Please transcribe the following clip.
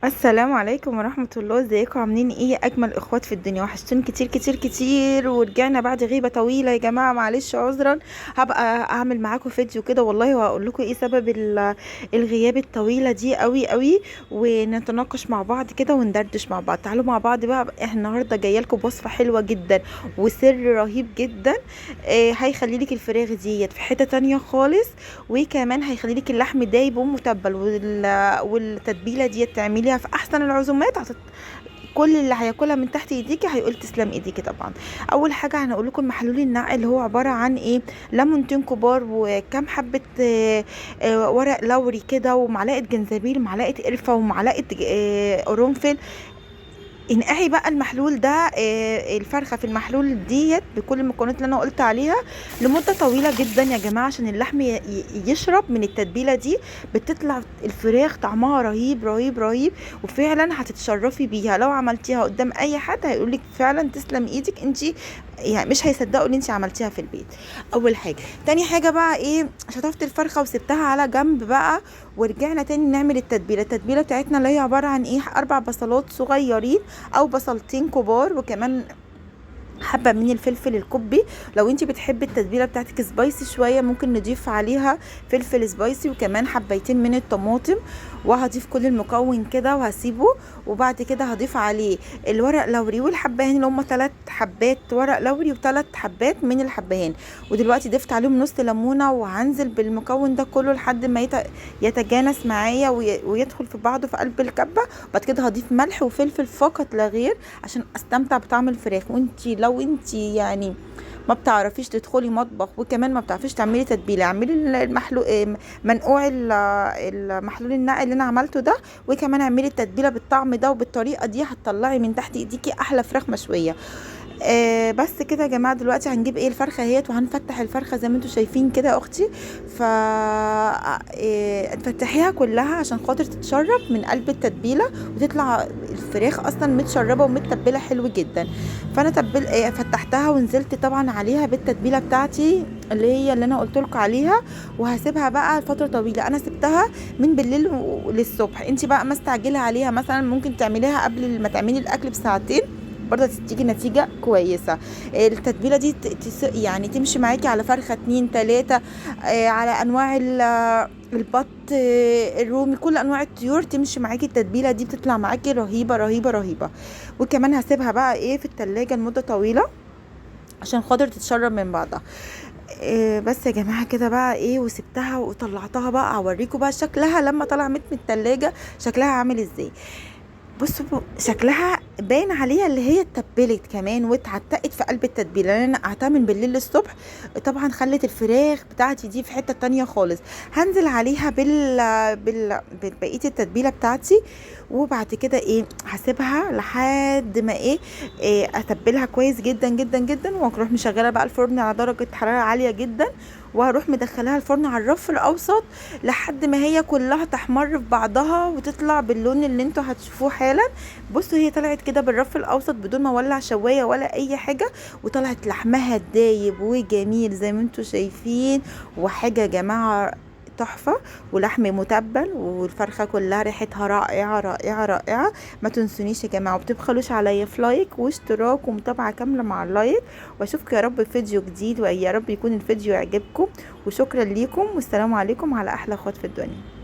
السلام عليكم ورحمة الله. ازيكم؟ عاملين ايه؟ اجمل اخوات في الدنيا. وحشتوني كتير كتير كتير، ورجعنا بعد غيبة طويلة يا جماعة، معلش عذرا. هبقى اعمل معاكم فيديو كده والله، وهقول لكم ايه سبب الغياب الطويلة دي قوي قوي، ونتناقش مع بعض كده وندردش مع بعض. تعالوا مع بعض بقى. احنا النهارده جايه لكم بوصفة حلوة جدا وسر رهيب جدا. هيخلي لك الفراخ ديت في حتة تانية خالص، وكمان هيخلي لك اللحم دايب ومتبل، والتتبيله دي تعمليها في احسن العزومات. كل اللي هياكلها من تحت ايديكي هيقول تسلم ايديكي. طبعا اول حاجه هنقول لكم محلول النقع، اللي هو عباره عن ايه؟ ليمونتين كبار، وكم حبه ورق لوري كده، ومعلقه جنزبيل، معلقه قرفه، ومعلقه قرنفل. انقعي بقى المحلول ده، الفرخه في المحلول ديت بكل المكونات اللي انا قلت عليها لمده طويله جدا يا جماعه، عشان اللحم يشرب من التتبيله دي. بتطلع الفراخ طعمها رهيب رهيب رهيب، وفعلا هتتشرفي بيها. لو عملتيها قدام اي حد هيقولك فعلا تسلم ايدك انت، يعني مش هيصدقوا ان انت عملتيها في البيت. اول حاجه. تاني حاجه بقى ايه؟ شطفت الفرخه وسبتها على جنب بقى، ورجعنا تاني نعمل التتبيله بتاعتنا، اللي هي عباره عن ايه؟ 4 بصلات صغيرين او بصلتين كبار، وكمان حبه من الفلفل الكوبي. لو انت بتحبي التتبيله بتاعتك سبايسي شويه ممكن نضيف عليها فلفل سبايسي، وكمان حبيتين من الطماطم. وهضيف كل المكون كده وهسيبه. وبعد كده هضيف عليه الورق لوري والحبهان، اللي هم 3 حبات ورق لوري و3 حبات من الحبهان. ودلوقتي ضفت عليهم نص ليمونه، وهنزل بالمكون ده كله لحد ما يتجانس معايا ويدخل في بعضه في قلب الكبه. بعد كده هضيف ملح وفلفل فقط لا غير، عشان استمتع بطعم الفراخ. وانتي لو انتي يعني ما بتعرفيش تدخلي مطبخ، وكمان ما بتعرفيش تعملي تتبيله، اعملي منقوع المحلول النقع اللي انا عملته ده، وكمان اعملي التتبيله بالطعم ده وبالطريقه دي، هتطلعي من تحت ايديكي احلى فراخ مشويه. بس كده يا جماعه. دلوقتي هنجيب ايه؟ الفرخه اهيت، وهنفتح الفرخه زي ما انتم شايفين كده يا اختي. ف تفتحيها كلها عشان خاطر تتشرب من قلب التتبيله، وتطلع الفراخ اصلا متشربه ومتبله حلو جدا. فانا فتحتها ونزلت طبعا عليها بالتتبيله بتاعتي، اللي انا قلت لكم عليها. وهسيبها بقى فتره طويله. انا سبتها من بالليل للصبح. انت بقى ما استعجلي عليها، مثلا ممكن تعمليها قبل ما تعملي الاكل بساعتين، برضه تديكي نتيجة كويسة. التتبيلة دي يعني تمشي معاكي على فرخة 2 3، على انواع البط، الرومي، كل انواع الطيور تمشي معاكي. التتبيلة دي بتطلع معاكي رهيبة رهيبة رهيبة. وكمان هسيبها بقى ايه في التلاجة لمدة طويلة عشان خاطر تتشرب من بعضها. بس يا جماعه كده بقى ايه، وسبتها وطلعتها بقى. اوريكم بقى شكلها لما طلعت من التلاجة شكلها عامل ازاي. بصوا شكلها باين عليها اللي هي اتبلت كمان واتعتقت في قلب التتبيله، لان انا نقعتها من بالليل للصبح. طبعا خلت الفراخ بتاعتي دي في حته تانية خالص. هنزل عليها ببقيه التتبيله بتاعتي. وبعد كده ايه؟ هسيبها لحد ما اتبلها كويس جدا جدا جدا، واروح مشغله بقى الفرن على درجه حراره عاليه جدا، وهروح مدخلها الفرن على الرف الاوسط لحد ما هي كلها تحمر في بعضها وتطلع باللون اللي انتوا هتشوفوه حالا. بصوا هي طلعت كده بالرف الاوسط بدون ما اولع شوايه ولا اي حاجه، وطلعت لحمها دايب وجميل زي ما انتوا شايفين. وحاجه يا جماعه تحفه، ولحم متبل، والفرخه كلها ريحتها رائعه رائعه رائعه. ما تنسونيش يا جماعه، وبتبخلوش عليا في لايك واشتراك ومتابعه كامله مع اللايك. واشوفكم يا رب في فيديو جديد، ويا رب يكون الفيديو يعجبكم. وشكرا ليكم، والسلام عليكم على احلى اخوات في الدنيا.